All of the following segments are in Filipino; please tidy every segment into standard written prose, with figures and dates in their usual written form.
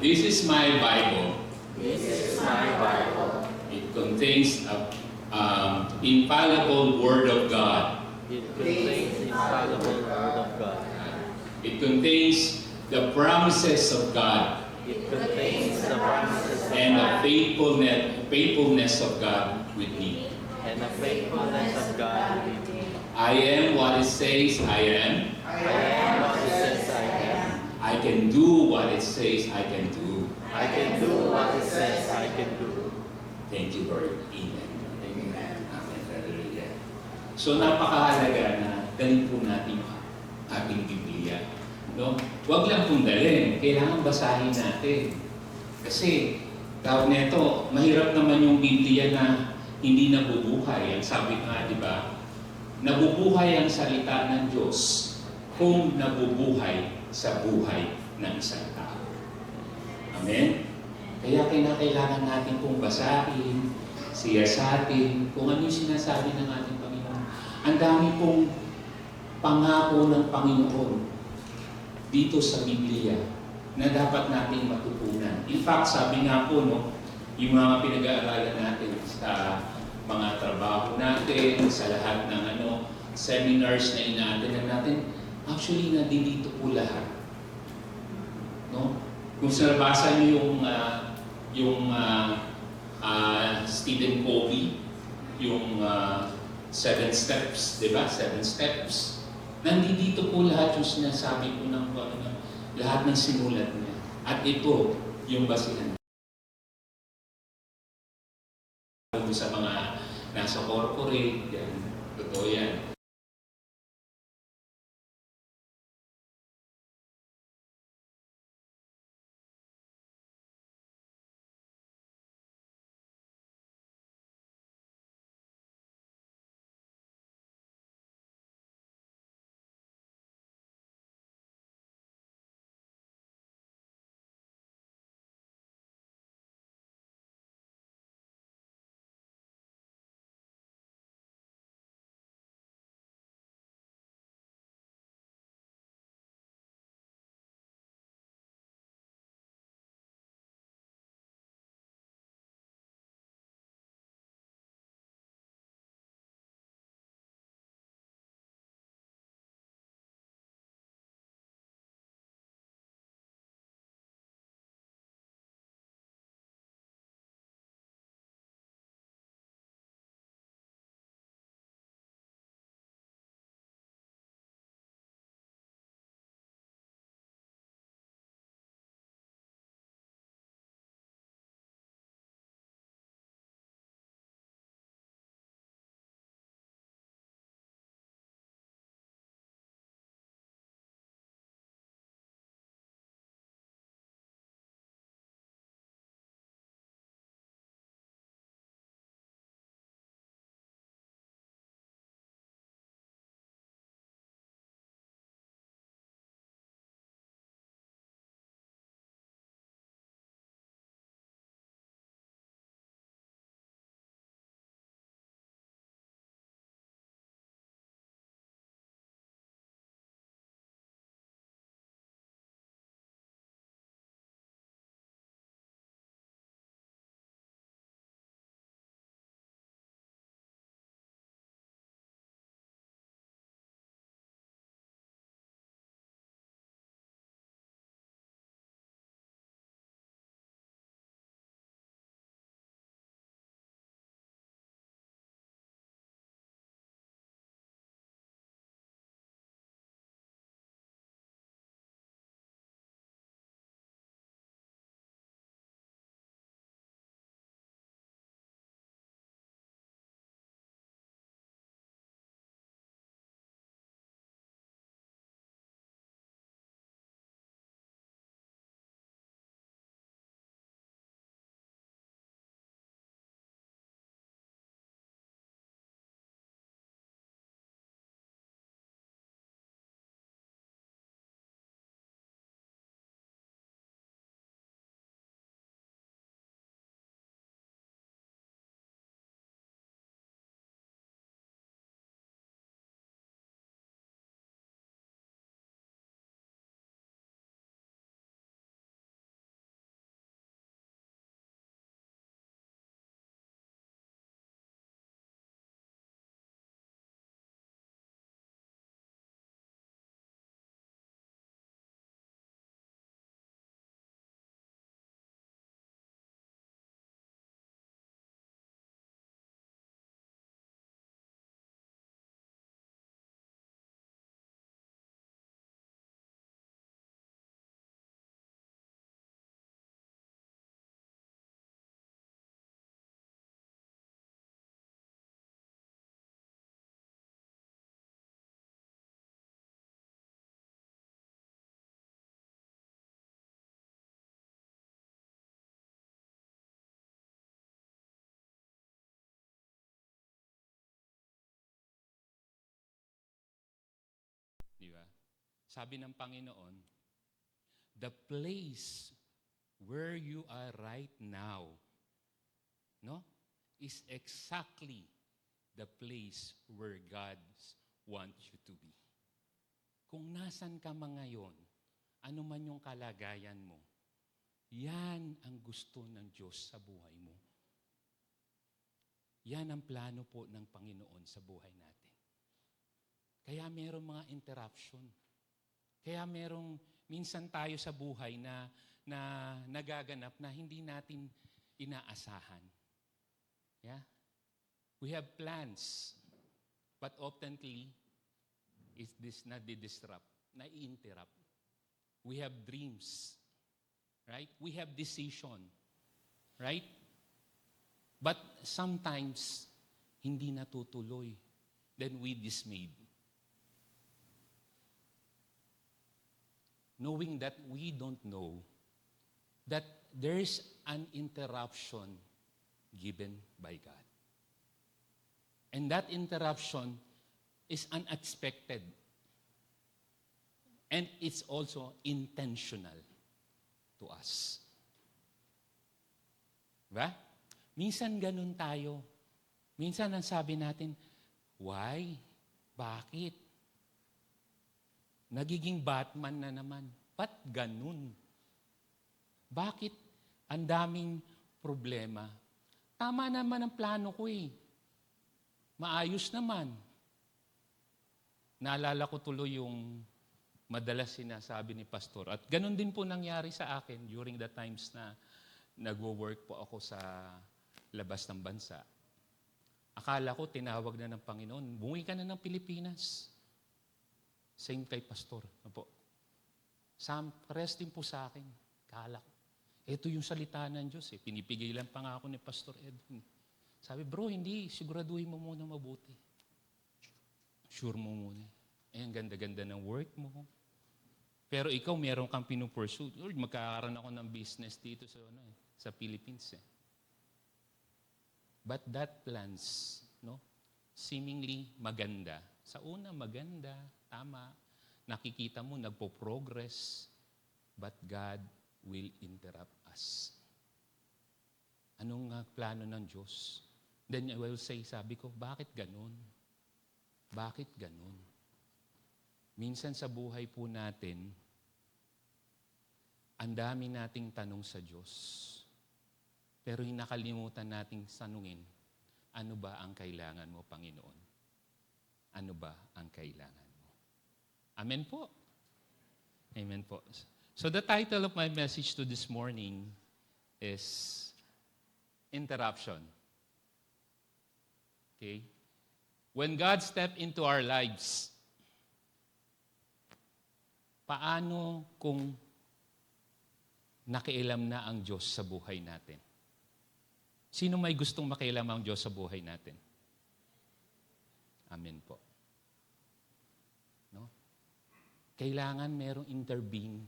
This is my Bible. This is my Bible. It contains a infallible Word of God. It contains the infallible Word of God. It contains the promises of God It contains the promises of and the God faithfulness of God with me. and the faithfulness of God with me. I am what it says I am. I am what it says I am. I can do what it says I can do. I can do what it says I can do. Thank you, Lord. Amen. Amen. Amen. Hallelujah. So napakahalaga na dalhin po natin yung ating Biblia. No? Huwag lang pong dalhin. Kailangan basahin natin. Kasi, tawag nito, mahirap naman yung Biblia na hindi nabubuhay. Ang sabi nga, di ba? Nabubuhay ang salita ng Diyos kung nabubuhay sa buhay ng isang tao. Amen? Kaya kailangan natin pong basahin, siyasatin, kung ano yung sinasabi ng ating Panginoon. Ang dami pong pangako ng Panginoon dito sa Biblia na dapat nating matutunan. In fact, sabi nga po, no, yung mga pinag-aaralan natin sa mga trabaho natin, sa lahat ng seminars na ina-attend natin, actually, nandito po lahat. No? Kung nabasa niyo yung Stephen Covey, yung 7 steps, di ba? 7 steps. Nandito po lahat yung sinasabi ko ng lahat ng sinulat niya. At ito yung basihan sa mga nasa corporate, yan. Totoo yan. Sabi ng Panginoon, the place where you are right now, no, is exactly the place where God wants you to be. Kung nasan ka man ngayon, ano man yung kalagayan mo, yan ang gusto ng Diyos sa buhay mo. Yan ang plano po ng Panginoon sa buhay natin. Kaya merong mga interruption. Kaya merong minsan tayo sa buhay na nagaganap na hindi natin inaasahan. Yeah? We have plans, but oftenly, is this na di-disrupt, na-i-interrupt. We have dreams, right? We have decision, right? But sometimes, hindi natutuloy. Then we dismayed. Knowing that we don't know that there is an interruption given by God. And that interruption is unexpected. And it's also intentional to us. Diba? Minsan ganun tayo. Minsan ang sabi natin, why? Bakit? Nagiging Batman na naman. Ba't ganun? Bakit ang daming problema? Tama naman ang plano ko eh. Maayos naman. Naalala ko tuloy yung madalas sinasabi ni Pastor. At ganun din po nangyari sa akin during the times na nagwo-work po ako sa labas ng bansa. Akala ko tinawag na ng Panginoon, bumuwi ka na ng Pilipinas. Same kay Pastor. Opo. Pares din po sa akin. Akala ko. Ito yung salita ng Diyos eh. Pinipigilan pa nga ako ni Pastor Edwin. Sabi, bro, hindi. Siguraduhin mo muna mabuti. Sure mo muna. Eh, ang ganda-ganda ng work mo. Pero ikaw, meron kang pinupursue. Lord, magkakaroon ako ng business dito sa Philippines eh. But that plans, no, seemingly maganda. Sa una, maganda, tama. Nakikita mo, nagpo-progress. But God will interrupt us. Anong plano ng Diyos? Then I will say, sabi ko, bakit ganun? Bakit ganun? Minsan sa buhay po natin, ang dami nating tanong sa Diyos. Pero nakalimutan nating tanungin, ano ba ang kailangan mo, Panginoon? Ano ba ang kailangan mo? Amen po. Amen po. So the title of my message to this morning is Interruption. Okay? When God stepped into our lives, paano kung nakialam na ang Diyos sa buhay natin? Sino may gustong makialam ang Diyos sa buhay natin? Amen po. No? Kailangan merong intervene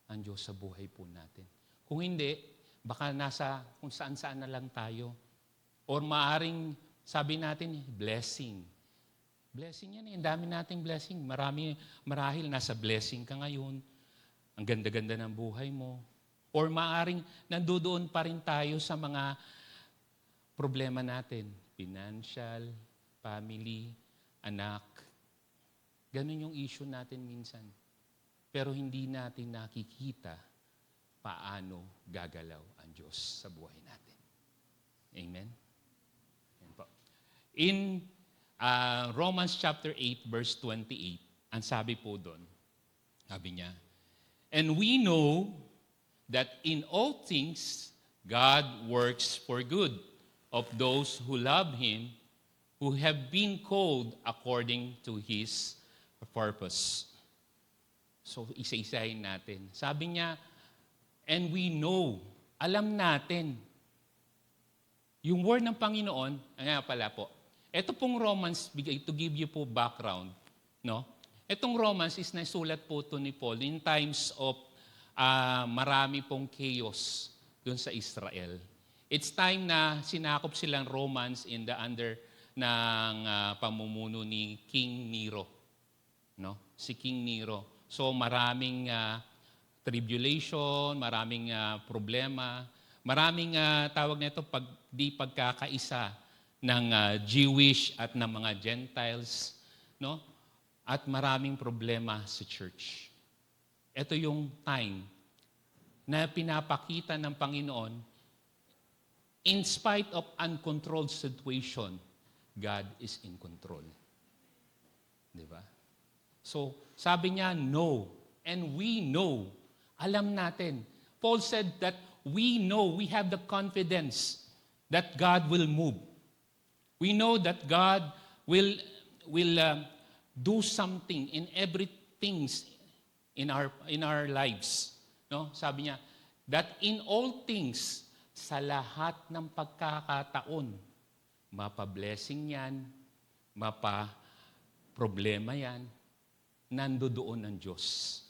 ang Diyos sa buhay po natin. Kung hindi, baka nasa kung saan-saan na lang tayo. Or maaring, sabi natin, blessing. Blessing yan eh. Ang dami nating blessing. Marahil nasa blessing ka ngayon. Ang ganda-ganda ng buhay mo. Or maaring nandoon pa rin tayo sa mga problema natin. Financial, family, anak. Ganun yung issue natin minsan. Pero hindi natin nakikita paano gagalaw ang Diyos sa buhay natin. Amen? Amen po. In Romans chapter 8, verse 28, ang sabi po doon, sabi niya, and we know that in all things, God works for good of those who love Him, who have been called according to His purpose. So, isa-isahin natin. Sabi niya, and we know, alam natin. Yung word ng Panginoon, nga pala po, ito pong Romans, to give you po background, no? Itong Romans is nasulat po ito ni Paul in times of marami pong chaos dun sa Israel. It's time na sinakop silang Romans in the under ng pamumuno ni King Nero. No? Si King Nero. So maraming tribulation, maraming problema, maraming tawag nito di pagkakaisa ng Jewish at ng mga Gentiles, no? At maraming problema sa church. Ito yung time na pinapakita ng Panginoon, in spite of uncontrolled situation, God is in control. Di ba? So, sabi niya, no. And we know. Alam natin. Paul said that we know, we have the confidence that God will move. We know that God will do something in everything in our lives. No? Sabi niya, that in all things, sa lahat ng pagkakataon, mapa-blessing yan, mapa-problema yan, nandoon ang Diyos.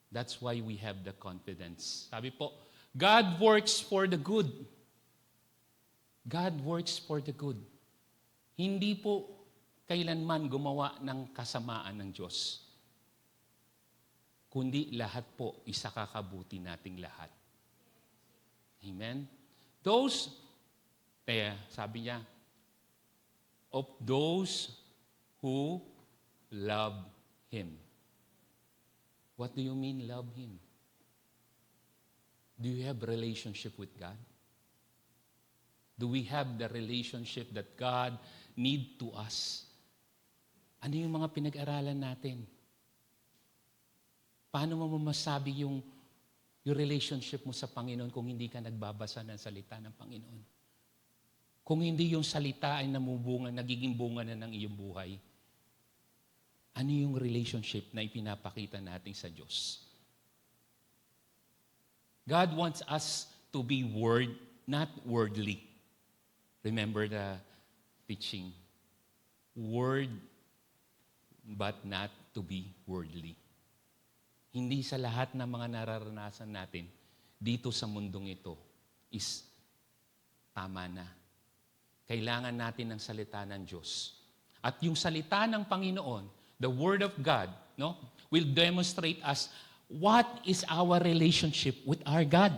That's why we have the confidence. Sabi po, God works for the good. God works for the good. Hindi po kailanman gumawa ng kasamaan ng Diyos. Kundi lahat po isakakabuti nating lahat. Amen? Sabi niya, of those who love Him. What do you mean love Him? Do you have relationship with God? Do we have the relationship that God need to us? Ano yung mga pinag-aralan natin? Paano mo masabi yung relationship mo sa Panginoon kung hindi ka nagbabasa ng salita ng Panginoon? Kung hindi yung salita ay nagiging bunga na ng iyong buhay, ano yung relationship na ipinapakita natin sa Diyos? God wants us to be not worldly. Remember the teaching. Word, but not to be worldly. Hindi sa lahat ng mga nararanasan natin dito sa mundong ito is tama na. Kailangan natin ng salita ng Diyos. At yung salita ng Panginoon, the Word of God, no, will demonstrate us what is our relationship with our God.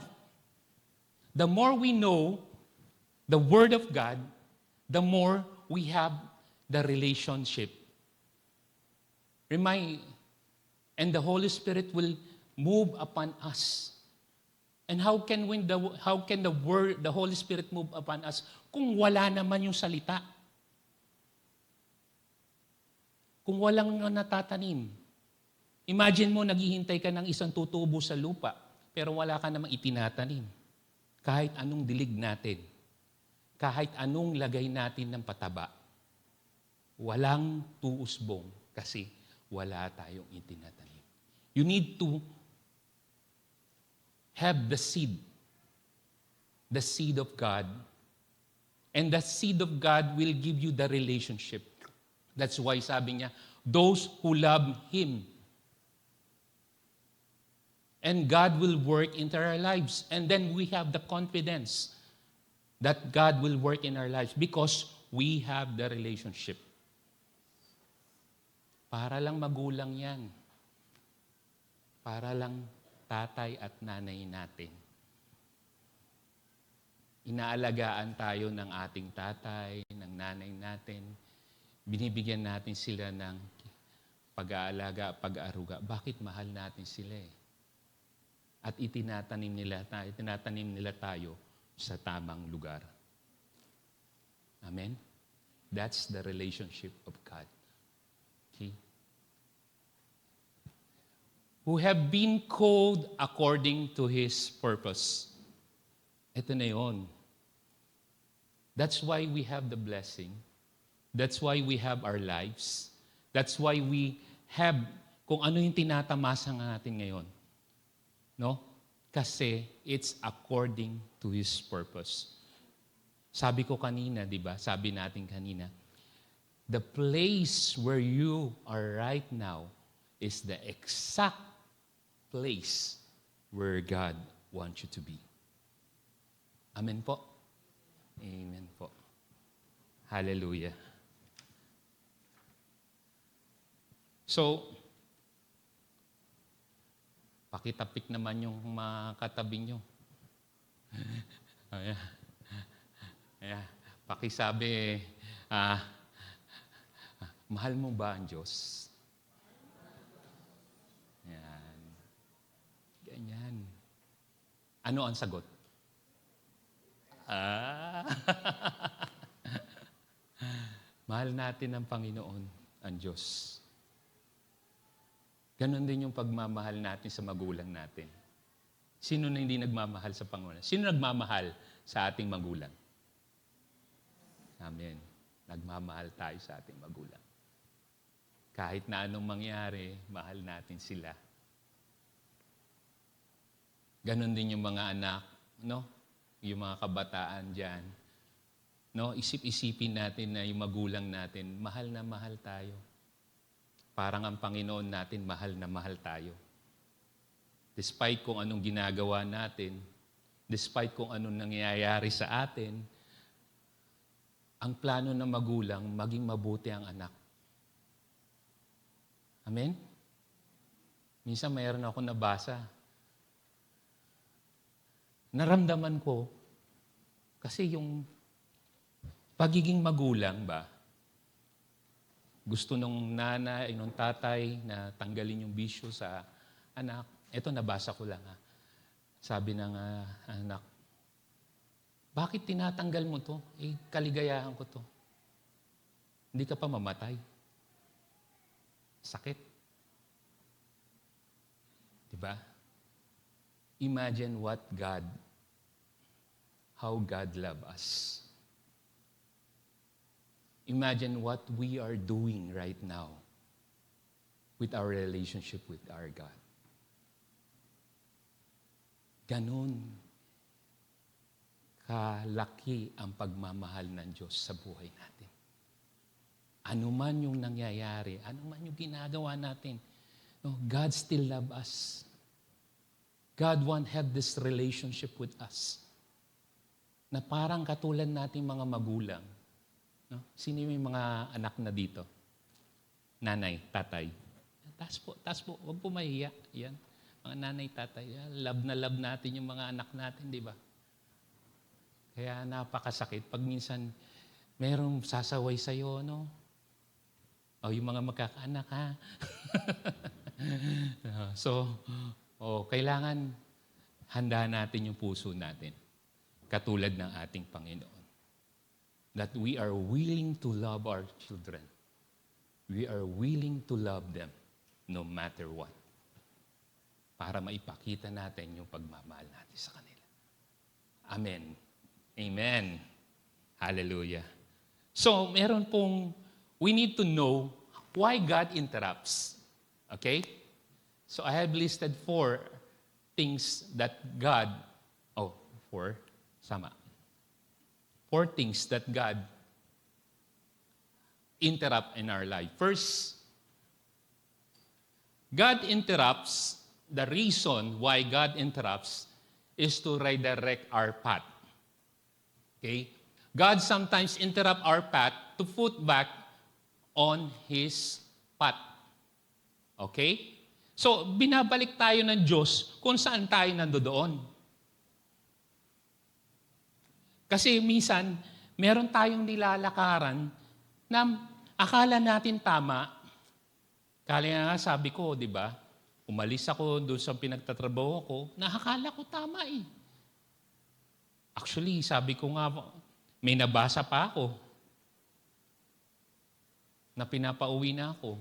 The more we know the Word of God, the more we have the relationship. And the Holy Spirit will move upon us. And how can the Holy Spirit move upon us kung wala naman yung salita? Kung walang natatanim. Imagine mo, naghihintay ka ng isang tutubo sa lupa, pero wala ka namang itinatanim. Kahit anong dilig natin, kahit anong lagay natin ng pataba, walang tuusbong kasi wala tayong itinatanim. You need to have the seed of God, and the seed of God will give you the relationship. That's why sabi niya, those who love Him. And God will work into our lives. And then we have the confidence that God will work in our lives because we have the relationship. Para lang magulang yan. Para lang tatay at nanay natin. Inaalagaan tayo ng ating tatay, ng nanay natin. Binibigyan natin sila ng pag-aalaga, pag-aaruga. Bakit mahal natin sila eh? At itinatanim nila tayo sa tamang lugar. Amen? That's the relationship of God. Okay? Who have been called according to His purpose. Ito na yun. That's why we have the blessing. That's why we have our lives. That's why we have kung ano yung tinatamasa natin ngayon. No? Kasi it's according to His purpose. Sabi ko kanina, di ba? Sabi natin kanina, the place where you are right now is the exact place where God wants you to be. Amen po? Amen po. Hallelujah. So, Pakitapik naman yung mga katabi nyo. Ayan. Ayan. Pakisabi, mahal mo ba ang Diyos? Ayan. Ganyan. Ano ang sagot? Mahal natin ang Panginoon, ang Diyos. Ganon din yung pagmamahal natin sa magulang natin. Sino na hindi nagmamahal sa Panginoon? Sino nagmamahal sa ating magulang? Amen. Nagmamahal tayo sa ating magulang. Kahit na anong mangyari, mahal natin sila. Ganon din yung mga anak, no? Yung mga kabataan dyan. No? Isip-isipin natin na yung magulang natin, mahal na mahal tayo. Parang ang Panginoon natin, mahal na mahal tayo. Despite kung anong ginagawa natin, despite kung anong nangyayari sa atin, ang plano ng magulang, maging mabuti ang anak. Amen? Minsan mayroon ako nabasa. Naramdaman ko, kasi yung pagiging magulang ba, gusto nung nanay, nung tatay na tanggalin yung bisyo sa anak. Ito, nabasa ko lang. Sabi ng anak, bakit tinatanggal mo to? Kaligayahan ko to. Hindi ka pa mamatay. Sakit. Diba? Imagine how God loves us. Imagine what we are doing right now with our relationship with our God. Ganon kalaki ang pagmamahal ng Diyos sa buhay natin. Ano man yung nangyayari, ano man yung ginagawa natin, no, God still loves us. God wants to have this relationship with us. Na parang katulad nating mga magulang. No? Sino yung mga anak na dito? Nanay, tatay. Taas po. Huwag po mahiya. Yan. Mga nanay, tatay. Love na love natin yung mga anak natin, di ba? Kaya napakasakit. Pag minsan, merong sasaway sa'yo, no? O yung mga magkakaanak, ha? Kailangan handa natin yung puso natin. Katulad ng ating Panginoon. That we are willing to love our children. We are willing to love them no matter what. Para maipakita natin yung pagmamahal natin sa kanila. Amen. Amen. Hallelujah. So, we need to know why God interrupts. Okay? So, I have listed 4 things that God, 4 things that God interrupt in our life. First, God interrupts, the reason why God interrupts is to redirect our path. Okay? God sometimes interrupt our path to put back on His path. Okay? So, binabalik tayo ng Diyos kung saan tayo nandoon. Kasi minsan, meron tayong nilalakaran na akala natin tama. Kaya nga sabi ko, di ba, umalis ako doon sa pinagtatrabaho ko, nakakala ko tama eh. Actually, sabi ko nga, may nabasa pa ako na pinapauwi na ako.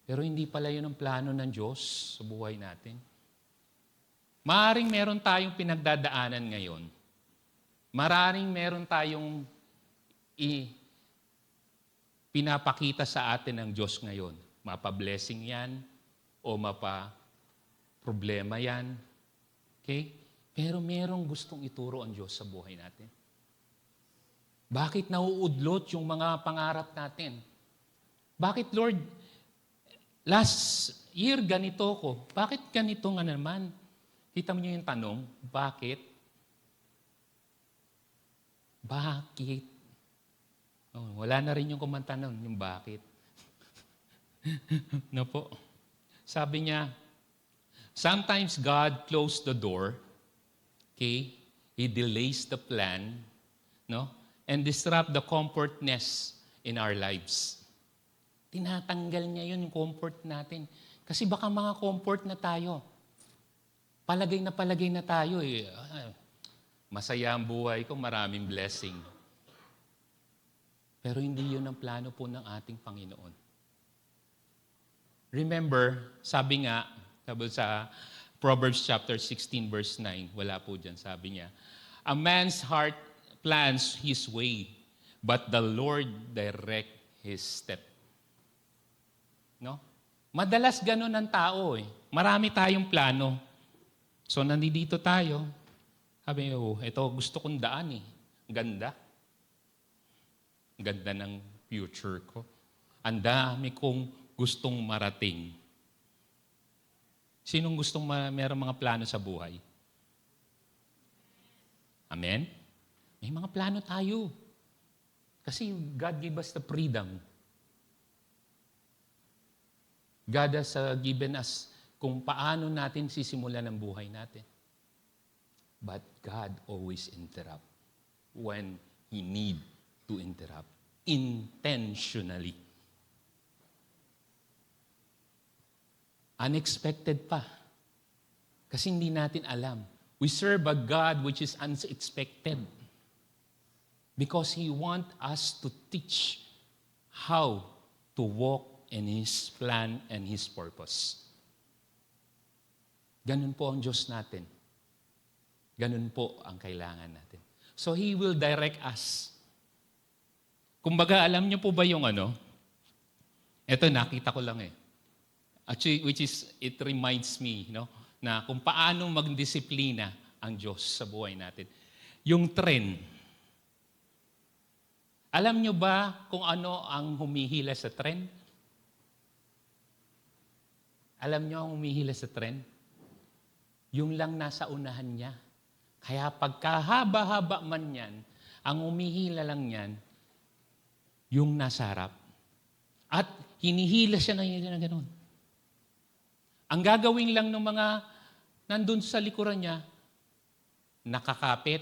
Pero hindi pala yun ang plano ng Diyos sa buhay natin. Maaring meron tayong pinagdadaanan ngayon. Maraming meron tayong pinapakita sa atin ng Diyos ngayon. Mapa-blessing yan o mapa-problema yan. Okay? Pero merong gustong ituro ang Diyos sa buhay natin. Bakit nauudlot yung mga pangarap natin? Bakit, Lord, last year ganito ko. Bakit ganito nga naman? Kita mo niyo yung tanong, bakit? Bakit? Wala na rin yung kumanta nun, yung bakit. No po. Sabi niya, Sometimes God closed the door, okay? He delays the plan, no? And disrupt the comfortness in our lives. Tinatanggal niya yun, yung comfort natin. Kasi baka mga comfort na tayo. Palagay na tayo eh. Masaya ang buhay ko, maraming blessing. Pero hindi yun ang plano po ng ating Panginoon. Remember, sabi sa Proverbs chapter 16 verse 9, wala po dyan, sabi niya, a man's heart plans his way, but the Lord direct his step. No? Madalas ganun ang tao eh. Marami tayong plano. So nandito tayo, sabi ko, ito gusto kong daan eh. Ganda. Ganda ng future ko. Ang dami kong gustong marating. Sinong gustong mayroong mga plano sa buhay? Amen? May mga plano tayo. Kasi God gave us the freedom. God has given us kung paano natin sisimulan ang buhay natin. But God always interrupt when He need to interrupt. Intentionally. Unexpected pa. Kasi hindi natin alam. We serve a God which is unexpected. Because He wants us to teach how to walk in His plan and His purpose. Ganun po ang Diyos natin. Ganun po ang kailangan natin. So He will direct us. Kumbaga, alam niyo po ba yung Ito, nakita ko lang eh. Actually, it reminds me, na kung paano magdisiplina ang Diyos sa buhay natin. Yung tren. Alam nyo ba kung ano ang humihila sa tren? Alam nyo ang humihila sa tren? Yung lang nasa unahan niya. Kaya pagkahaba-haba man yan, ang humihila lang yan, yung nasa harap. At hinihila siya na gano'n. Ang gagawin lang ng mga nandun sa likuran niya, nakakapit,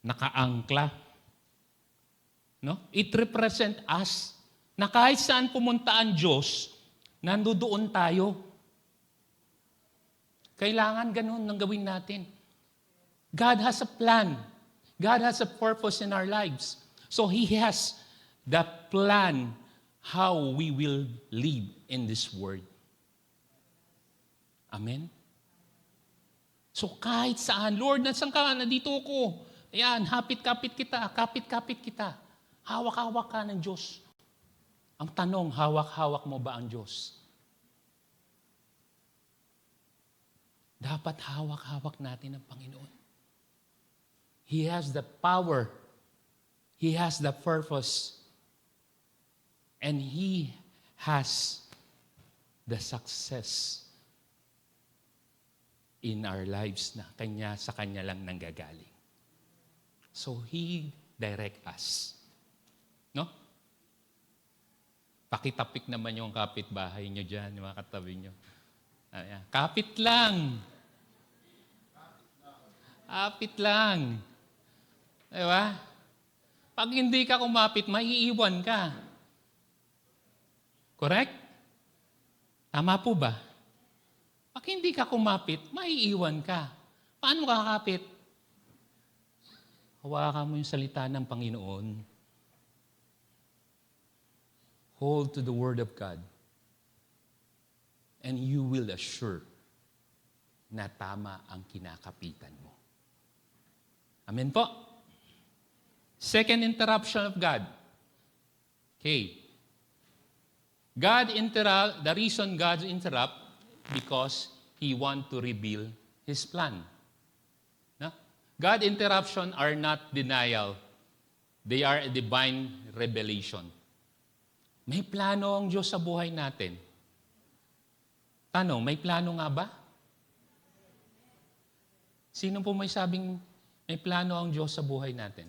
nakaangkla. No? It represent us na kahit saan pumunta ang Diyos, nandoon tayo. Kailangan ganun ang gawin natin. God has a plan. God has a purpose in our lives. So He has the plan how we will live in this world. Amen? So kahit saan, Lord, nasan ka? Nandito ako. Ayan, kapit-kapit kita. Hawak-hawak ka ng Diyos. Ang tanong, hawak-hawak mo ba ang Diyos? Dapat hawak-hawak natin ang Panginoon. He has the power. He has the purpose. And He has the success in our lives na sa Kanya lang nanggagaling. So He direct us. No? Pakitapik naman yung kapitbahay nyo dyan, yung mga katabi nyo. Ayan. Kapit lang. Kapit lang. Diba? Pag hindi ka kumapit, maiiwan ka. Correct? Tama po ba? Pag hindi ka kumapit, maiiwan ka. Paano kakapit? Hawakan mo yung salita ng Panginoon. Hold to the Word of God. And you will assure na tama ang kinakapitan mo. Amen po? Second interruption of God. Okay. The reason God interrupt because He want to reveal His plan. No? God interruption are not denial. They are a divine revelation. May plano ang Diyos sa buhay natin. Tanong, may plano nga ba? Sino po may sabing may plano ang Diyos sa buhay natin?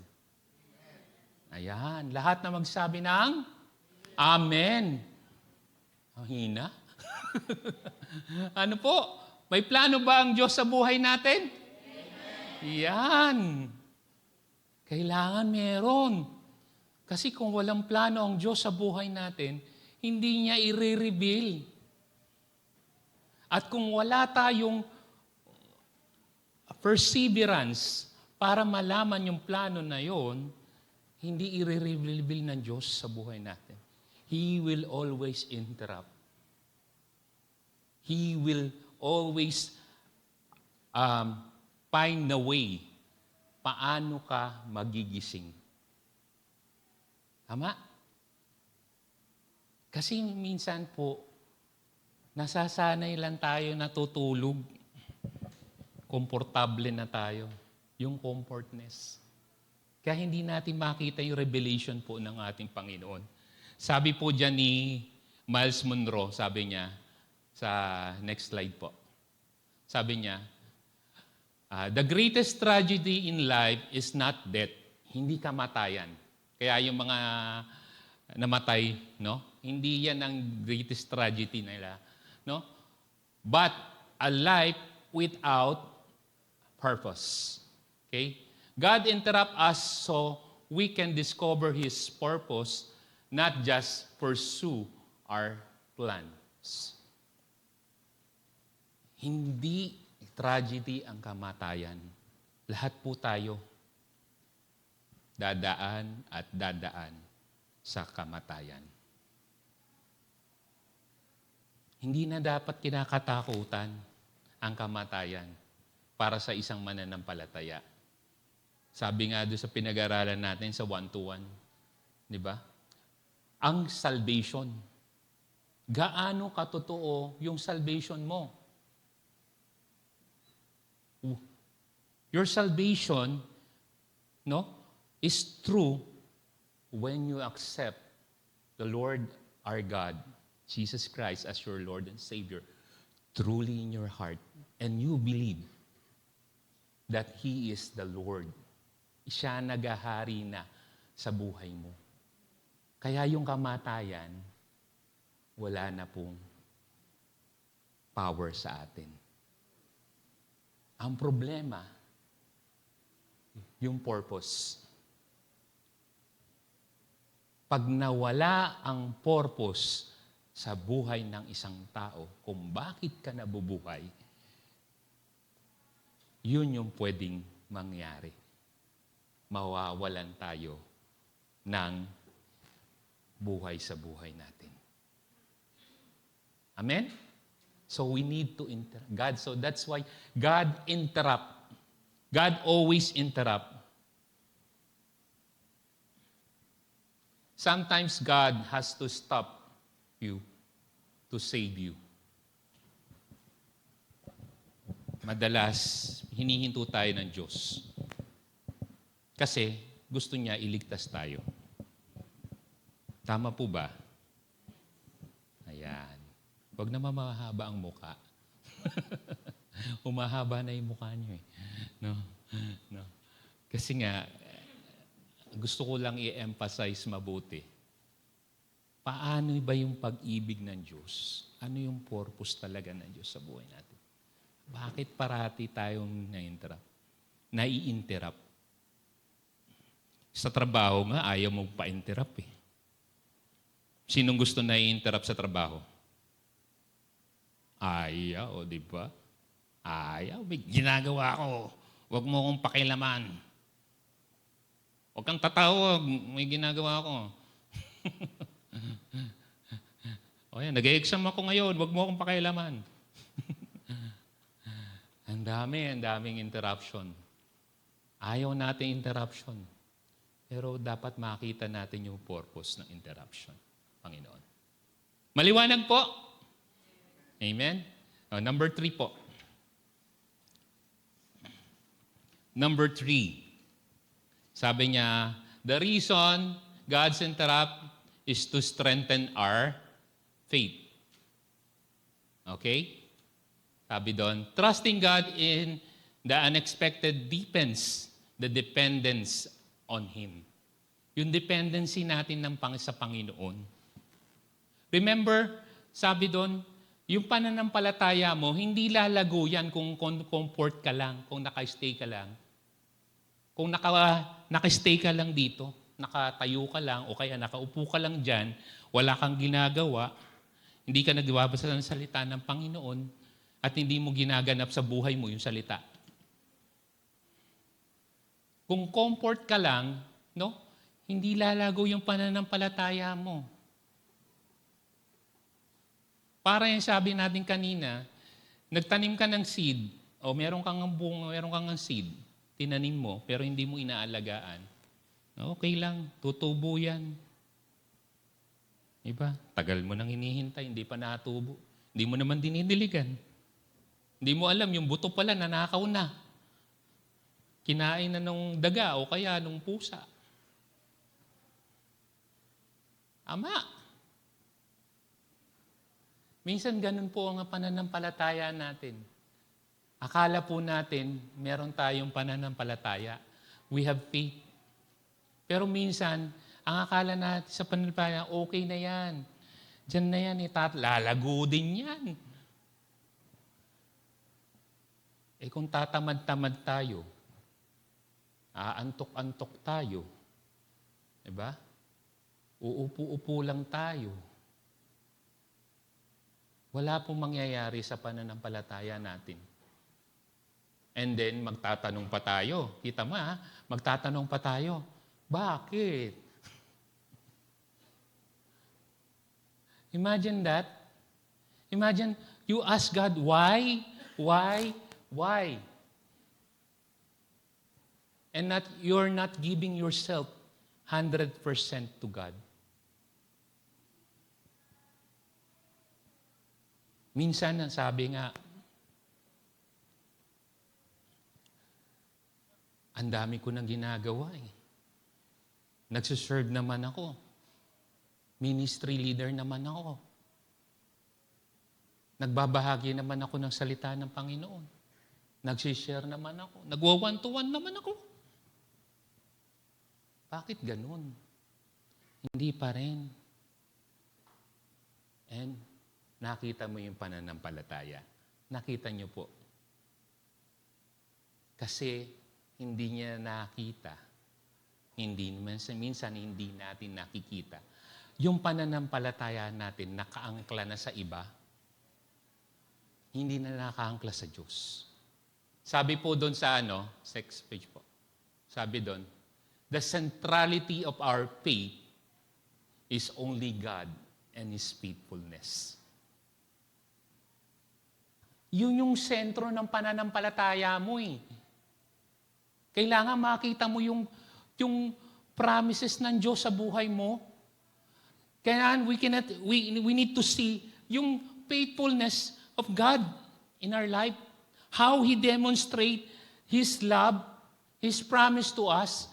Ayan, lahat na magsabi ng Amen. Ang hina. Ano po? May plano ba ang Diyos sa buhay natin? Yan. Kailangan meron. Kasi kung walang plano ang Diyos sa buhay natin, hindi niya i-reveal. At kung wala tayong perseverance para malaman yung plano na yon, hindi i-reveal ng Diyos sa buhay natin. He will always interrupt. He will always find a way paano ka magigising. Tama? Kasi minsan po, nasasanay lang tayo natutulog. Komportable na tayo. Yung comfortness. Kaya hindi natin makita yung revelation po ng ating Panginoon. Sabi po dyan ni Miles Monroe, sabi niya, sa next slide po. Sabi niya, the greatest tragedy in life is not death. Hindi kamatayan. Kaya yung mga namatay, no? Hindi yan ang greatest tragedy nila, no? But a life without purpose. Okay? God interrupt us so we can discover His purpose, not just pursue our plans. Hindi tragedy ang kamatayan. Lahat po tayo dadaan at dadaan sa kamatayan. Hindi na dapat kinakatakutan ang kamatayan para sa isang mananampalataya. Sabi nga doon sa pinag-aralan natin sa 1-1, di ba? Ang salvation. Gaano katotoo yung salvation mo? Your salvation, no, is true when you accept the Lord our God, Jesus Christ, as your Lord and Savior, truly in your heart, and you believe that He is the Lord. Siya nagahari na sa buhay mo. Kaya yung kamatayan, wala na pong power sa atin. Ang problema, yung purpose. Pag nawala ang purpose sa buhay ng isang tao, kung bakit ka nabubuhay, yun yung pwedeng mangyari. Mawawalan tayo ng buhay sa buhay natin. Amen? So we need to God. So that's why God interrupt. God always interrupt. Sometimes God has to stop you to save you. Madalas, hinihinto tayo ng Diyos. Kasi gusto niya iligtas tayo. Tama po ba? Ayan. Huwag na mamahaba ang muka. Umahaba na yung mukha niyo eh. No? No. Kasi nga, gusto ko lang i-emphasize mabuti. Paano ba yung pag-ibig ng Diyos? Ano yung purpose talaga ng Diyos sa buhay natin? Bakit parati tayong nai-interrupt? Sa trabaho nga, ayaw mo pa-interrupt eh. Sinong gusto nai-interrupt sa trabaho? Ayaw, di ba? Ayaw, may ginagawa ko. Huwag mo akong pakilaman. Huwag kang tatawag, may ginagawa ko. O yan, nag-exam ako ngayon, huwag mo akong pakialaman. Ang daming interruption. Ayaw natin interruption. Pero dapat makita natin yung purpose ng interruption, Panginoon. Maliwanag po? Amen? Number 3 po. Number 3. Sabi niya, the reason God's interrupt is to strengthen our faith. Okay? Sabi doon, trusting God in the unexpected deepens the dependence on Him. Yung dependency natin sa Panginoon. Remember, sabi doon, Yung pananampalataya mo, hindi lalago yan kung comfort ka lang, kung naka-stay ka lang. Kung naka-stay ka lang dito, nakatayo ka lang, o kaya nakaupo ka lang dyan, wala kang ginagawa, hindi ka nagbabasa ng salita ng Panginoon, at hindi mo ginaganap sa buhay mo yung salita. Kung comfort ka lang, no, hindi lalago yung pananampalataya mo. Para yung sabi natin kanina, nagtanim ka ng seed, o meron kang bunga, meron kang seed, tinanim mo, pero hindi mo inaalagaan. Okay lang, tutubo yan. Diba? Tagal mo nang hinihintay, hindi pa natubo. Hindi mo naman dinidiligan. Hindi mo alam, yung buto pala nanakaw na. Kinain na nung daga o kaya nung pusa. Ama. Minsan ganun po ang pananampalataya natin. Akala po natin meron tayong pananampalataya. We have faith. Pero minsan, ang akala natin sa pananampalataya, okay na yan. Diyan na yan, lalago din yan. Kung tatamad-tamad tayo, aantok-antok tayo, diba? Uupo-upo lang tayo. Wala pong mangyayari sa pananampalataya natin. And then, magtatanong pa tayo. Kita mo magtatanong pa tayo. Bakit? Imagine that. Imagine, you ask God, why? Why? And you're not giving yourself 100% to God. Minsan, sabi nga, ang dami ko nang ginagawa Nagsiserve naman ako. Ministry leader naman ako. Nagbabahagi naman ako ng salita ng Panginoon. Nagsishare naman ako. Nagwa-one-to-one naman ako. Bakit ganun? Hindi pa rin. And nakita mo yung pananampalataya. Nakita niyo po. Kasi hindi niya nakita. Minsan hindi natin nakikita. Yung pananampalataya natin nakaangkla na sa iba, hindi na nakaangkla sa Diyos. Sabi po doon sa next page po. Sabi doon, the centrality of our faith is only God and His faithfulness. Yun yung sentro ng pananampalataya mo Kailangan makita mo yung promises ng Diyos sa buhay mo. Kaya we need to see yung faithfulness of God in our life. How He demonstrate His love, His promise to us,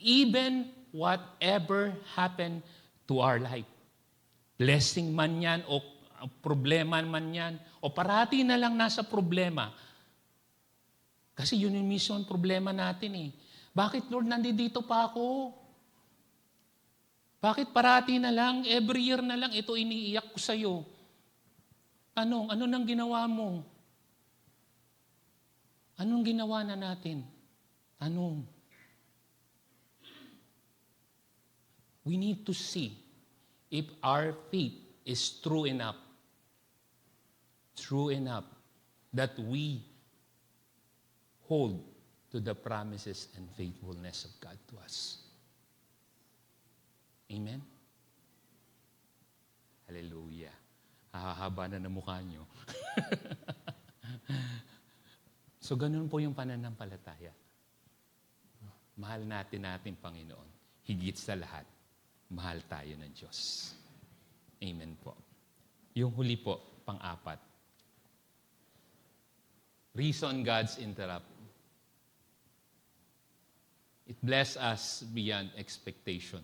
even whatever happened to our life. Blessing man yan o problema man yan, o parati na lang nasa problema. Kasi yun yung mismo ang problema natin Bakit, Lord, nandito pa ako? Bakit parati na lang, every year na lang, ito iniiyak ko sa'yo? Ano nang ginawa mo? Anong ginawa na natin? We need to see if our faith is true enough that we hold to the promises and faithfulness of God to us. Amen? Hallelujah. Hahaba na ng mukha nyo. So, ganun po yung pananampalataya. Mahal natin Panginoon. Higit sa lahat, mahal tayo ng Diyos. Amen po. Yung huli po, pang-apat. Reason God's interrupt. It bless us beyond expectation.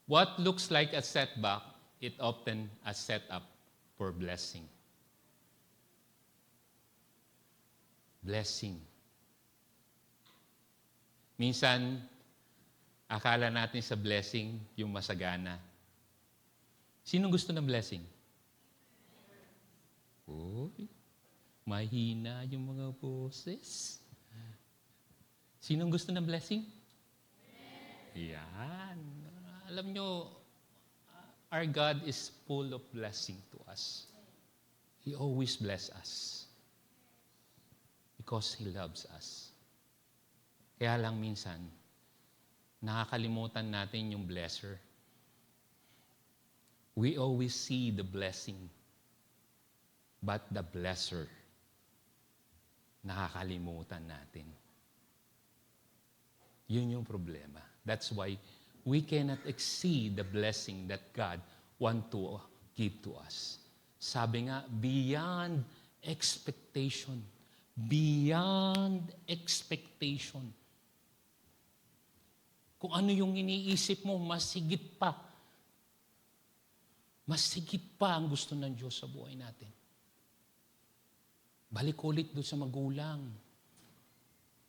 What looks like a setback, it often a setup for blessing. Blessing. Minsan, akala natin sa blessing yung masagana. Sino gusto ng blessing? Uy, mahina yung mga boses. Sinong gusto ng blessing? Yan. Alam nyo, our God is full of blessing to us. He always bless us. Because He loves us. Kaya lang minsan, nakakalimutan natin yung blesser. We always see the blessing, but the blesser, nakakalimutan natin. Yun yung problema. That's why we cannot exceed the blessing that God want to give to us. Sabi nga, beyond expectation. Beyond expectation. Kung ano yung iniisip mo, mas higit pa. Mas higit pa ang gusto ng Diyos sa buhay natin. Balik ulit doon sa magulang.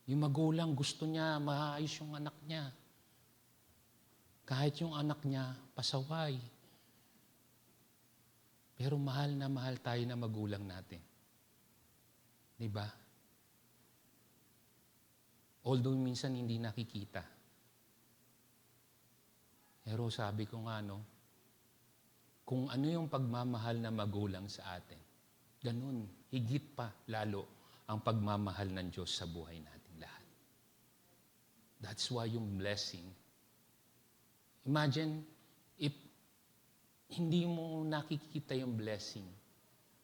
Yung magulang, gusto niya maayos yung anak niya. Kahit yung anak niya, pasaway. Pero mahal na mahal tayo na magulang natin. Diba? Although minsan hindi nakikita. Pero sabi ko nga, kung ano yung pagmamahal na magulang sa atin, ganun, higit pa lalo ang pagmamahal ng Diyos sa buhay natin lahat. That's why yung blessing, imagine if hindi mo nakikita yung blessing,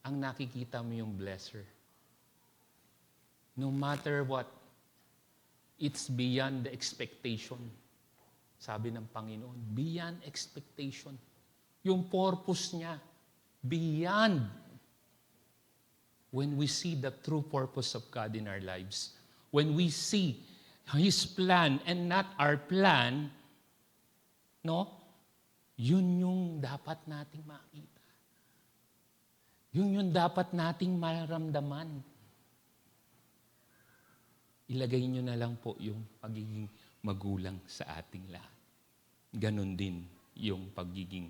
ang nakikita mo yung blesser. No matter what, it's beyond the expectation. Sabi ng Panginoon, beyond expectation. Yung purpose niya, beyond. When we see the true purpose of God in our lives, when we see His plan and not our plan, yun yung dapat nating makita. Yun yung dapat nating maramdaman. Ilagay nyo na lang po yung pagiging magulang sa ating lahat. Ganon din yung pagiging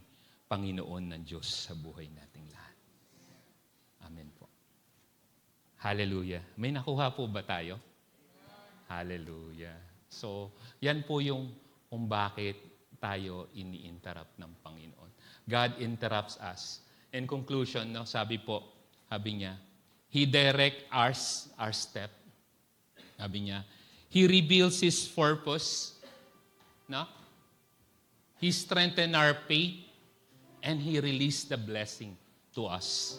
Panginoon ng Diyos sa buhay nating lahat. Amen po. Hallelujah. May nakuha po ba tayo? Hallelujah. So, yan po yung kung bakit tayo ini-interrupt ng Panginoon. God interrupts us. In conclusion, sabi niya, He direct our step. Sabi niya, He reveals His purpose. He strengthens our faith. And He released the blessing to us.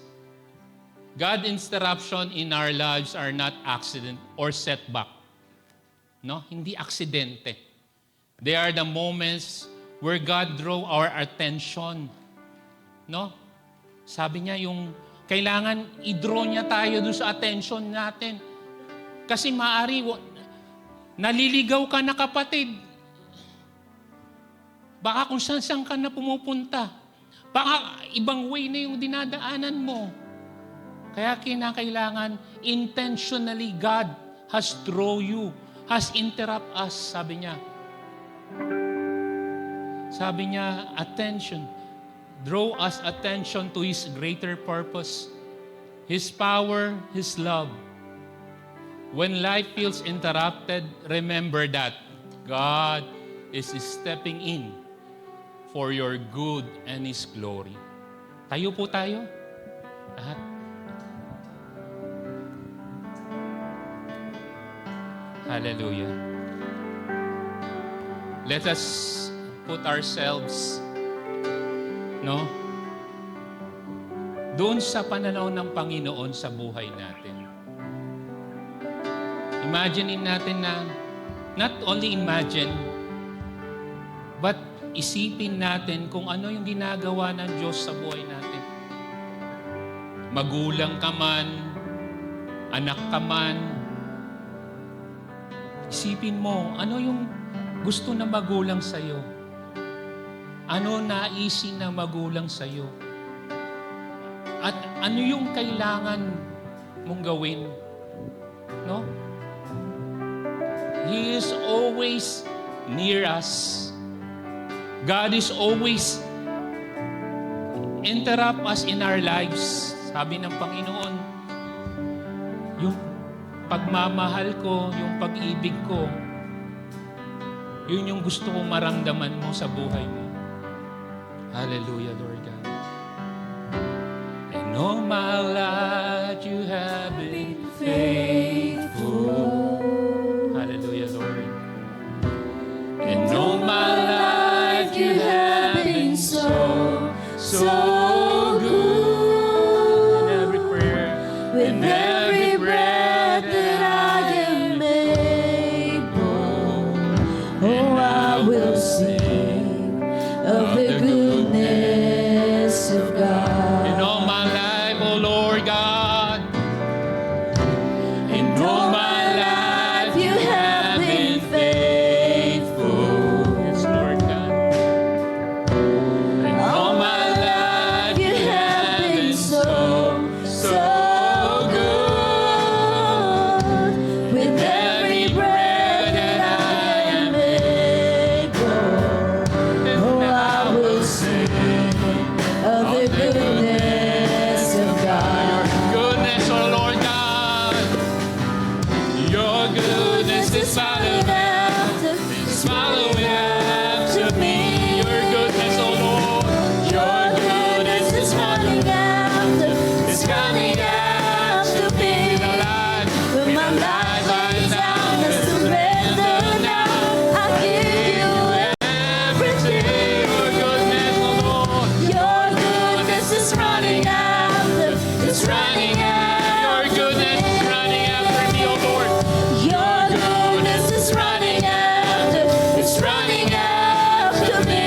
God's interruption in our lives are not accident or setback. Hindi aksidente. They are the moments where God draw our attention. Sabi niya yung kailangan i-draw niya tayo doon sa attention natin. Kasi maari, naliligaw ka na kapatid. Baka kung saan ka na pumupunta. Baka ibang way na yung dinadaanan mo. Kaya kinakailangan, intentionally God has draw you, has interrupt us, sabi niya. Sabi niya, attention. Draw us attention to His greater purpose, His power, His love. When life feels interrupted, remember that God is stepping in for your good and His glory. Tayo po tayo. Lahat. Hallelujah. Let us put ourselves, doon sa pananaw ng Panginoon sa buhay natin. Imaginein natin na, not only imagine, but isipin natin kung ano yung ginagawa ng Diyos sa buhay natin. Magulang ka man, anak ka man, isipin mo, ano yung gusto na magulang sa'yo? Ano naisin na magulang sa'yo? At ano yung kailangan mong gawin? He is always near us. God is always interrupt us in our lives. Sabi ng Panginoon, yung pagmamahal ko, yung pag-ibig ko, yun yung gusto kong maramdaman mo sa buhay mo. Hallelujah, Lord God. And all my life you have been faithful. Hallelujah, Lord. And all my life you have been so good. In every prayer, With every breath that I am able, oh, I will sing of the goodness of God. in all my life, oh Lord God, in all my life you have been faithful. Yes, Lord God. In all my life you have been so good. With every breath that I am able, oh, I will sing of the goodness of God. goodness, oh Lord God. Your goodness is following after, is following after me. Your goodness, oh Lord. Your goodness is running after, is coming after me. When my life lays down, I surrender now. I give you everything. Your goodness, oh Lord. Your goodness is running after, it's running after. Your goodness is running after me, oh Lord. Your goodness is running after, it's running after me.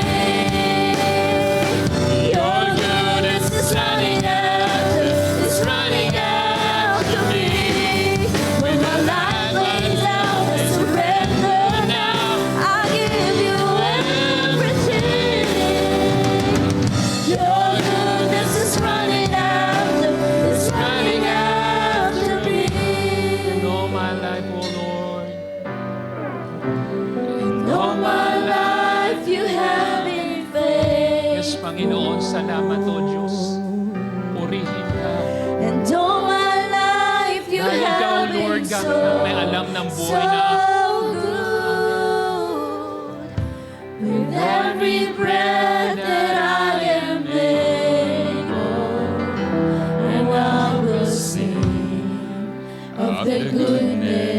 Your goodness is running after, it's running after me. When my life lays down, I surrender now. I give you everything. Your goodness is running after, it's running after me. In all my life, oh Lord. In all my life you have been Yes, faithful. Panginoon, salamat, O Diyos. Purihin ka. And all my life you Dahil ikaw, have Lord been God, so, ang may alam ng so buhay na good. With every breath that I am able, and I will sing of the goodness